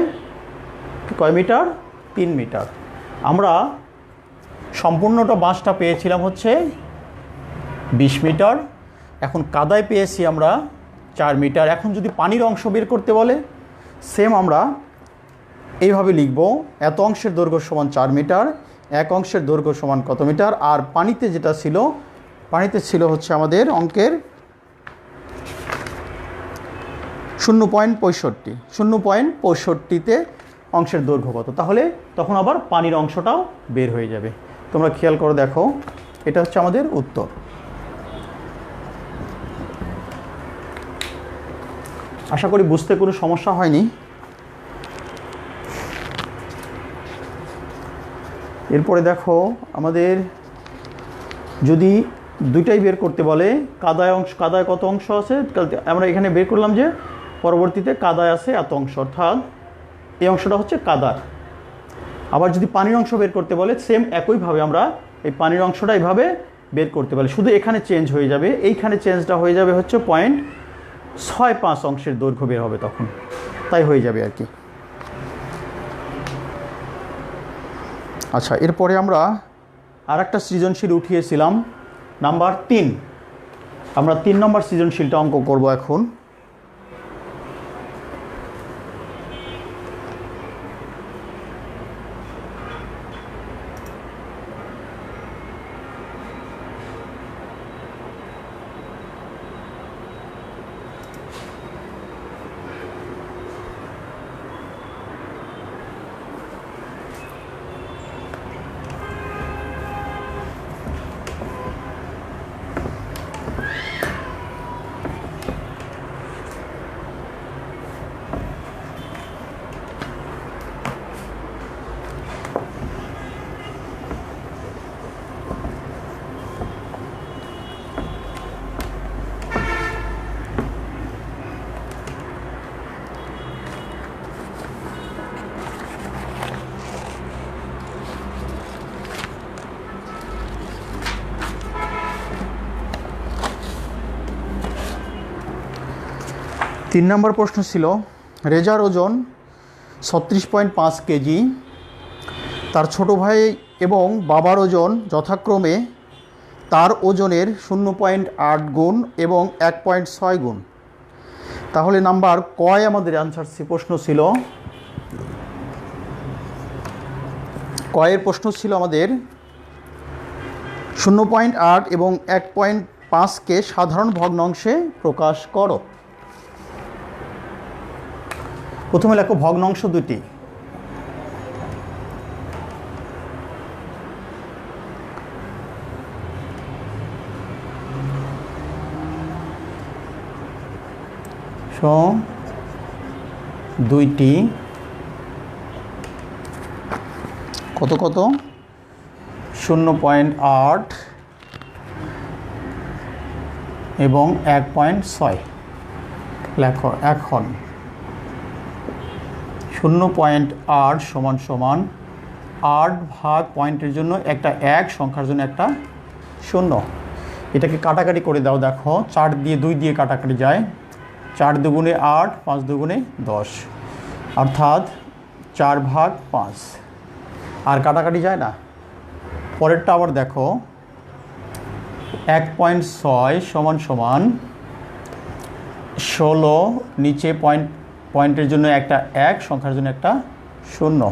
কয় মিটার? 3 মিটার। আমরা সম্পূর্ণটা বাঁশটা পেয়েছিলাম হচ্ছে 20 মিটার। এখন কাদায় পেয়েছি আমরা 4 মিটার। এখন যদি পানির অংশ বের করতে বলে, সেম আমরা এইভাবে লিখব, এত অংশের দৈর্ঘ্য সমান 4 মিটার, এক অংশের দৈর্ঘ্য সমান কত মিটার। আর পানিতে যেটা ছিল, পানিতে ছিল হচ্ছে আমাদের অঙ্কের 0.65, 0.65তে অংশের দৈর্ঘ্য কত, তাহলে তখন আবার পানির অংশটাও বের হয়ে যাবে। তোমরা খেয়াল করে দেখো, এটা হচ্ছে আমাদের উত্তর। আশা করি বুঝতে কোনো সমস্যা হয়নি। এরপরে দেখো, আমাদের যদি দুইটাই বের করতে বলে, কাদায় কত অংশ আছে, আমরা এখানে বের করলাম যে পরবর্তীতে কাদায় আছে এত অংশ, অর্থাৎ এই অংশটা হচ্ছে কাদার। আবার যদি পানির অংশ বের করতে বলে, সেম একইভাবে আমরা এই পানির অংশটা এইভাবে বের করতে পারি, শুধু এখানে চেঞ্জ হয়ে যাবে, এইখানে চেঞ্জটা হয়ে যাবে হচ্ছে 0.65 অংশের দৈর্ঘ্য বের হবে তখন, তাই হয়ে যাবে আর কি। আচ্ছা, এরপরে আমরা আর একটা সৃজনশীল উঠিয়েছিলাম, নাম্বার 3। আমরা 3 নম্বর সৃজনশীলটা অঙ্ক করব এখন। তিন নম্বর প্রশ্ন ছিল, রেজার ওজন 36.5 কেজি, তার ছোট ভাই এবং বাবার ওজন যথাক্রমে তার ওজনের 0.8 গুণ এবং 1.6 গুণ। তাহলে নাম্বার কয় আমাদের অ্যান্সার প্রশ্ন ছিল? কয়ের প্রশ্ন ছিল আমাদের 0.8 এবং 1.5কে সাধারণ ভগ্নাংশে প্রকাশ করো। প্রথমে লেখো ভগ্নাংশ দুটি। দুইটি কত কত 0.8 এবং 1.6 লেখো। এখন 0.8 সমান সমান 8 ভাগ পয়েন্টের জন্য একটা 1, সংখ্যার জন্য একটা 0। এটাকে কাটাকাটি করে দাও। দেখো 4 দিয়ে 2 দিয়ে কাটাকাটি যায়, 4 দুগুণে 8, 5 দুগুণে 10, অর্থাৎ 4 ভাগ 5। আর কাটাকাটি যায় না। পরেরটা আবার দেখো 1.6 সমান সমান 16, নিচে পয়েন্টের জন্য একটা 1, সংখ্যার জন্য একটা 0।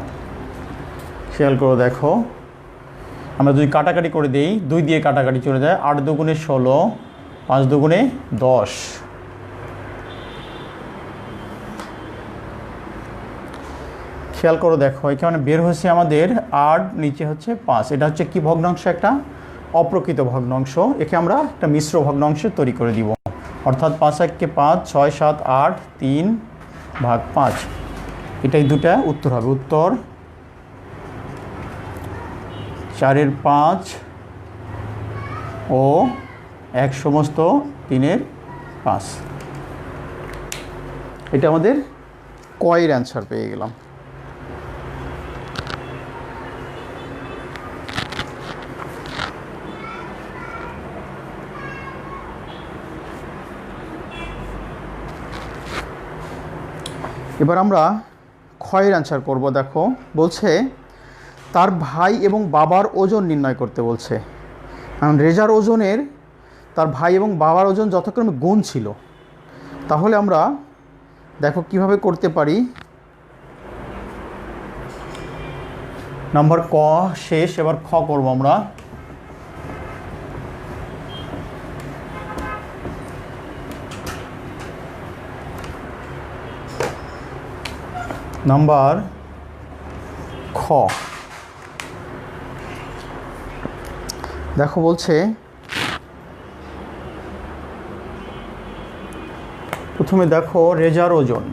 খেয়াল করে দেখো, আমরা যদি কাটাকাটি করে দিই, 2 দিয়ে কাটাকাটি চলে যায়, 8 দুগুণে 16, 5 দুগুণে 10। খেয়াল করে দেখো, এখানে বের হয়েছে আমাদের 8, নিচে হচ্ছে 5। এটা হচ্ছে কি ভগ্নাংশ? একটা অপ্রকৃত ভগ্নাংশ, একে আমরা একটা মিশ্র ভগ্নাংশ তৈরি করে দিব। অর্থাৎ 5 × 5, 6, 7, 8, 3/5। এটাই দুটা উত্তর হবে। উত্তর 4/5 ও 1/3/5। এটা আমাদের কয়ের অ্যান্সার পেয়ে গেলাম। এবার আমরা ক্ষয়ের অ্যান্সার করব। দেখো বলছে তার ভাই এবং বাবার ওজন নির্ণয় করতে বলছে। কারণ রেজার ওজনের তার ভাই এবং বাবার ওজন যথাক্রমে গুণ ছিল। তাহলে আমরা দেখো কিভাবে করতে পারি। নাম্বার ক শেষ, এবার খ করব আমরা। নাম্বার খ দেখো বলছে প্রথমে দেখো রেজার ওজন।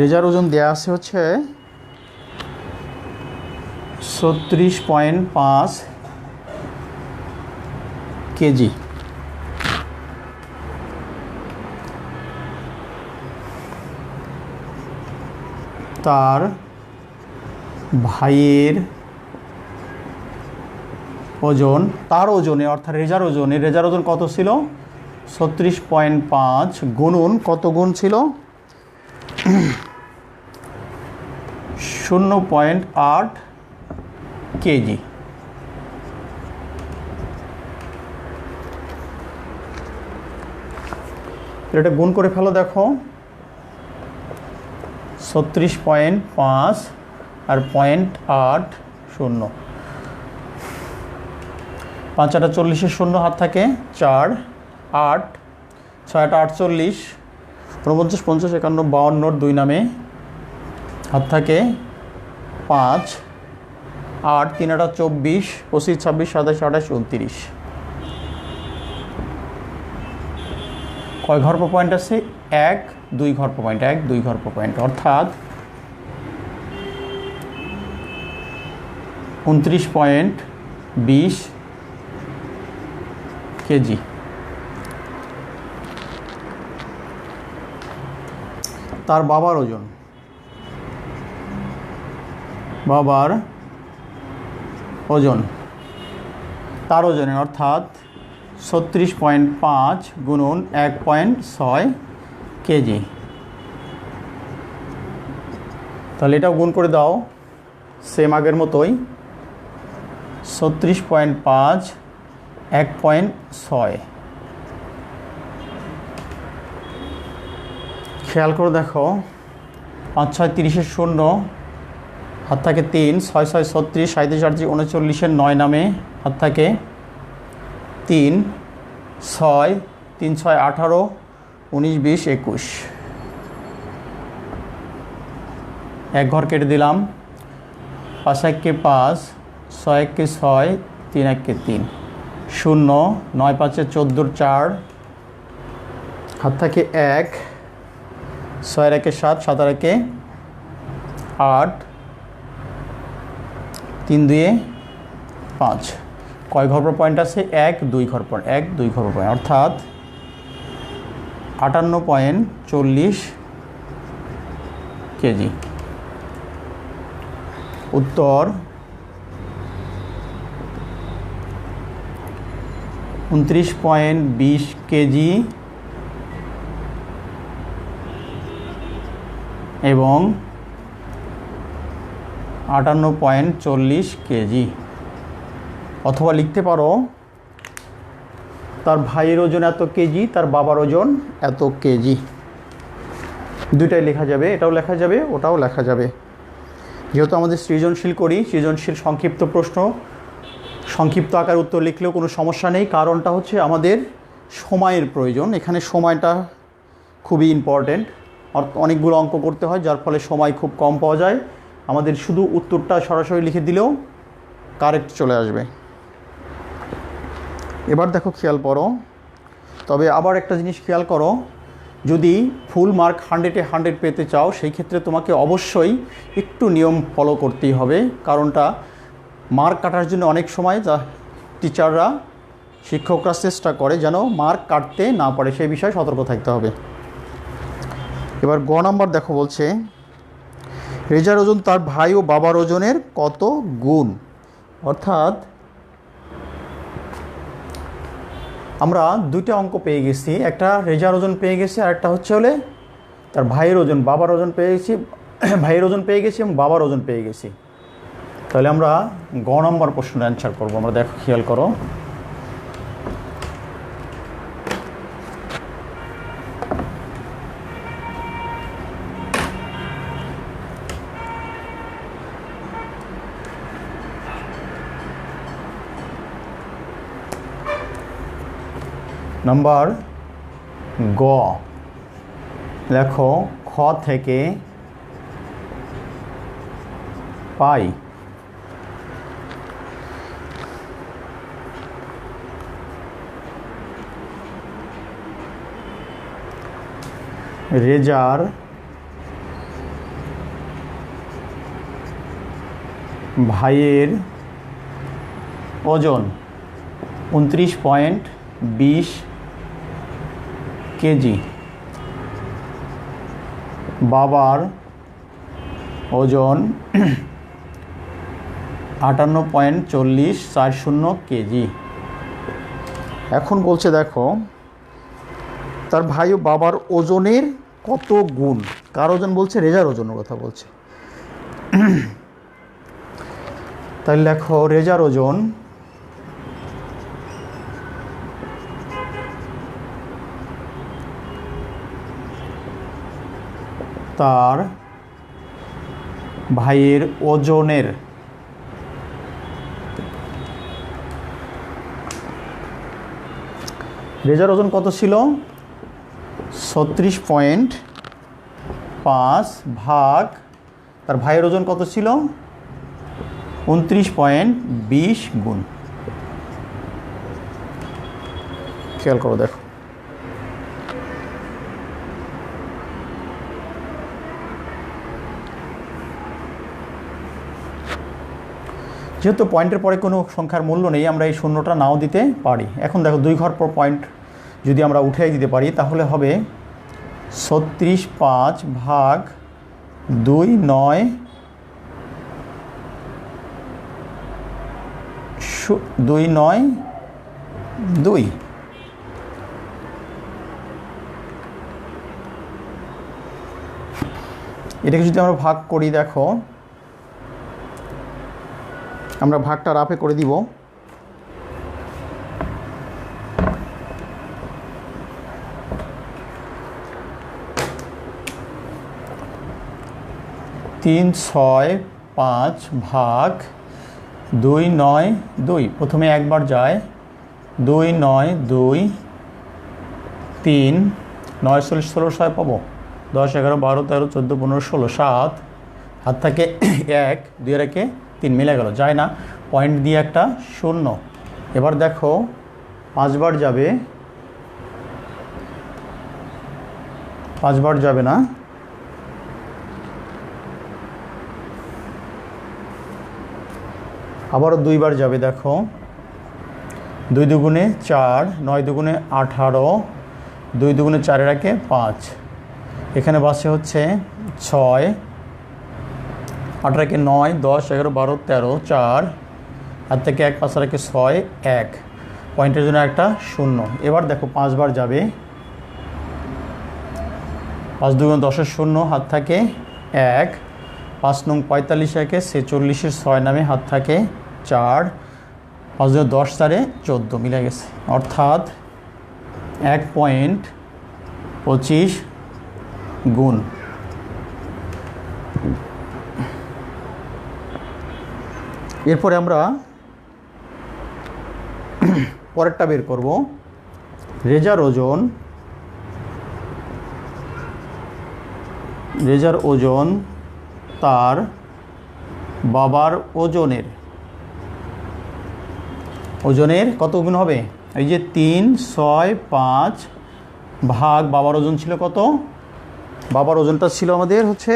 রেজার ওজন দেয়া আছে হচ্ছে 36.5 কেজি। তার ভাইয়ের ওজন, তার ওজনে অর্থাৎ রেজার ওজনে, রেজার ওজন কত ছিল? 36.5 গুণন কত গুণ ছিল? 0.8 কেজি। এটা গুণ করে ফেলো। দেখো 36.5 আর 0.80, 5 × 8 = 40, 0 হাত থাকে 4, 8, 6 × 8 = 48, 49, 50, 51, 52 2 নামে হাত থাকে 5, 8, 3 × 8 = 24, 25, 26, 27, 28, 29। কয় ঘর পর পয়েন্ট আছে? 1, 2 ঘর পর পয়েন্ট, 1, 2 ঘর পর পয়েন্ট, অর্থাৎ 29.20 কেজি। তার বাবার ওজন, বাবার ওজন তার ওজনের অর্থাৎ 36.5 গুণন 1.6 কেজি। তাহলে এটাও গুণ করে দাও সেম আগের মতোই। 36.5 1.6। খেয়াল করে দেখো 5, 6, 30, 0 হাত থাকে 3, 6, 6, 36, 37, 38, 39 9 নামে হাত থাকে 3, 6, 3, 6, 18, 19, 20, 21। এক ঘর কেটে দিলাম। 5 × 1 = 5, 6 × 1 = 6, 3 × 1 = 3, 0, 9 × 5 = 14, 4 হাত থাকে 1, 6 × 1 = 7, 7 × 1 = 8, 3 × 2 = 5। কয় ঘর পর পয়েন্ট আছে? 1, 2 ঘর পর, 1, 2 ঘর পর পয়েন্ট, অর্থাৎ 58.40 কেজি। উত্তর 29.20 কেজি এবং 58.40 কেজি। অথবা লিখতে পারো তার ভাইয়ের ওজন এত কেজি, তার বাবার ওজন এত কেজি। দুইটাই লেখা যাবে, এটাও লেখা যাবে, ওটাও লেখা যাবে। যেহেতু আমাদের সৃজনশীল করি, সৃজনশীল সংক্ষিপ্ত প্রশ্ন সংক্ষিপ্ত আকার উত্তর লিখলেও কোনো সমস্যা নেই। কারণটা হচ্ছে আমাদের সময়ের প্রয়োজন। এখানে সময়টা খুবই ইম্পর্টেন্ট। অনেকগুলো অঙ্ক করতে হয়, যার ফলে সময় খুব কম পাওয়া যায়। আমাদের শুধু উত্তরটা সরাসরি লিখে দিলেও কারেক্ট চলে আসবে। এবার দেখো খেয়াল করো, তবে আবার একটা জিনিস খেয়াল করো, যদি ফুল মার্ক 100-এ 100 পেতে চাও সেই ক্ষেত্রে তোমাকে অবশ্যই একটু নিয়ম ফলো করতেই হবে। কারণটা মার্ক কাটার জন্য অনেক সময় টিচাররা শিক্ষকরা চেষ্টা করে যেন মার্ক কাটতে না পারে, সেই বিষয়ে সতর্ক থাকতে হবে। এবার গ নাম্বার দেখো বলছে রেজার ওজন তার ভাই ও বাবার ওজনের কত গুণ। অর্থাৎ আমরা দুইটা অঙ্ক পেয়ে গেছি, একটা রেজার ওজন পেয়ে গেছি আর একটা হচ্ছে হলে তার ভাইয়ের ওজন বাবার ওজন পেয়ে গেছি, ভাইয়ের ওজন পেয়ে গেছি এবং বাবার ওজন পেয়ে গেছি। তাহলে আমরা গ নম্বর প্রশ্নের অ্যান্সার করবো। আমরা দেখো খেয়াল করো, নাম্বার গ লেখো খ থেকে পাই রেজার ভাইয়ের ওজন 29.20 কেজি, বাবার ওজন 58.40 কেজি। এখন বলছে দেখো তার ভাই ও বাবার ওজনের কত গুণ। কার ওজন বলছে? রেজার ওজনের কথা বলছে। তাহলে লেখো রেজার ওজন তার ভাইয়ের ওজনের রেজার ওজন কত ছিল? 36.5 ভাগ তার ভাইয়ের ওজন কত ছিল? 29.20 গুণ। খেয়াল করো দেখো, যেহেতু পয়েন্টের পরে কোনো সংখ্যার মূল্য নেই, আমরা এই শূন্যটা নাও দিতে পারি। এখন দেখো 2 ঘর পর পয়েন্ট যদি আমরা উঠিয়ে দিতে পারি তাহলে হবে 36.5 ভাগ 2.9 2 এটাকে যদি আমরা ভাগ করি, দেখো আমরা ভাগটা রাফে করে দিব। 365 ভাগ 292। প্রথমে একবার যায়, 292 3 9 40 16 ছয় পাবো, 10 11 12 13 14 15 16 7 হাত থাকে 1 2 রেখে 3 মিলে গেল, যায় না, পয়েন্ট দিয়ে একটা শূন্য। এবার দেখো 5 বার যাবে, 5 বার যাবে না, আবারও 2 বার যাবে। দেখো 2 দুগুণে 4, 9 দুগুণে 18, 2 দুগুণে 4 রাখে 5, এখানে বাসে হচ্ছে 6, 8 রাখে 9, 10 11 12 13 4 হাত থেকে 1 5 রাখে 6 1, পয়েন্টের জন্য একটা শূন্য। এবার দেখো 5 বার যাবে, 5 দুগুণে 10 শূন্য, হাত থাকে 1, 5 নং 45 রাখে 46 6 নামে হাত থাকে 4, 5 দুগুণে 10 4 14 মিলে গেছে, অর্থাৎ 1.25 গুণ। এরপরে আমরা পরেরটা বের করব। রেজার ওজন তার বাবার ওজনের কত গুণ হবে? এই যে 3, 6, 5 ভাগ বাবার ওজন ছিল কত? বাবার ওজনটা ছিল আমাদের হচ্ছে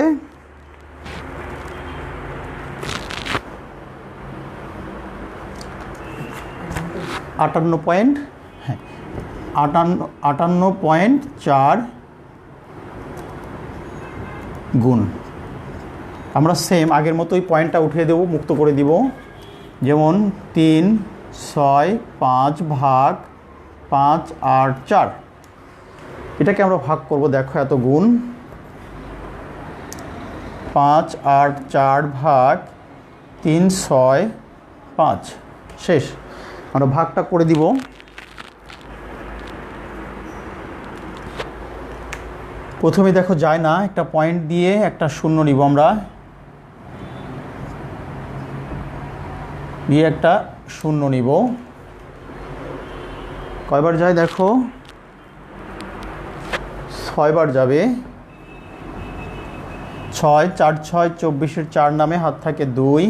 58.4 গুণ। আমরা সেম আগের মতোই পয়েন্টটা উঠিয়ে দেব, মুক্ত করে দিব। যেমন 3, 6, 5 ভাগ 5, 8, 4, এটাকে আমরা ভাগ করব। দেখো এত গুণ, 5, 8, 4 ভাগ 3, 6, 5, শেষ। আমরা ভাগটা করে দিব। প্রথমে দেখো যায় না, একটা পয়েন্ট দিয়ে একটা শূন্য নিব আমরা, দিয়ে একটা শূন্য নিব। কয়বার যায় দেখো? 6 বার যাবে। 6, 4, 6, 24-এর 4 নামে হাত থাকে 2,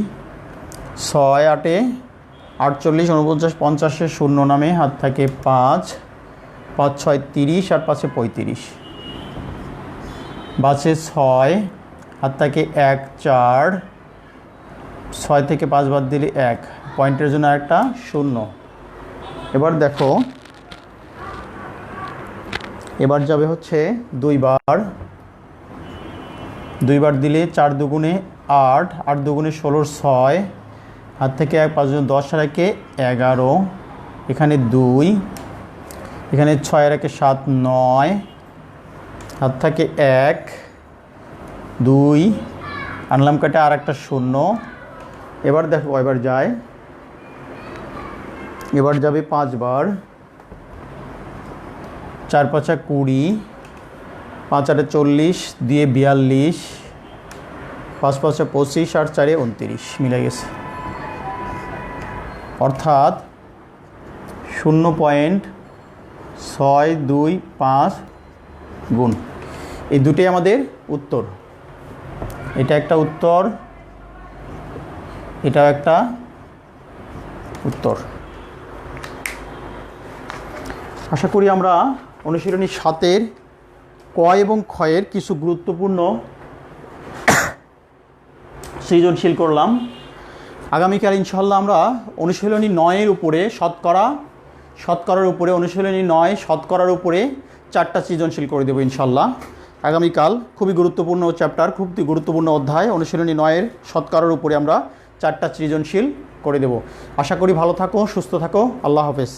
6, 8, 48, 49, 50-এর শূন্য নামে হাত থাকে 5, 5, 6, 30 আর 5, 35, বাসে 6, হাত থাকে 1, 4, 6 থেকে 5 বাদ দিলে 1, পয়েন্টের জন্য একটা শূন্য। এবার দেখো, এবার যাবে হচ্ছে 2 বার। 2 বার দিলে 4 দুগুণে 8, 8 দুগুণে 16, 6, হাত থেকে 1, 5 10 আর 1 11, এখানে 2, এখানে 6 আর 1 7, 9, হাত থাকে 1, 2 আনলাম কাটে আর একটা শূন্য। এবার দেখো কয়বার যায়? এবার যাবে 5 বার। 4, 5, 20, 5, 8, 40 দিয়ে 42, 5, 5, 25 আর 4, 29 মিলে গেছে। অর্থাৎ 0.625 গুণ। এই দুটোই আমাদের উত্তর। এটা একটা উত্তর, এটাও একটা উত্তর। আশা করি আমরা অনুশীলনী 7-এর ক এবং ক্ষয়ের কিছু গুরুত্বপূর্ণ সৃজনশীল করলাম। আগামীকাল ইনশাল্লাহ আমরা অনুশীলনী 9-এর উপরে শতকরার উপরে অনুশীলনী 9 শতকরার উপরে 4টা সৃজনশীল করে দেবো ইনশাল্লাহ আগামীকাল। খুবই গুরুত্বপূর্ণ চ্যাপ্টার, খুব গুরুত্বপূর্ণ অধ্যায়। অনুশীলনী 9-এর শতকরার উপরে আমরা 4টা সৃজনশীল করে দেব। আশা করি ভালো থাকো, সুস্থ থাকো। আল্লাহ হাফেজ।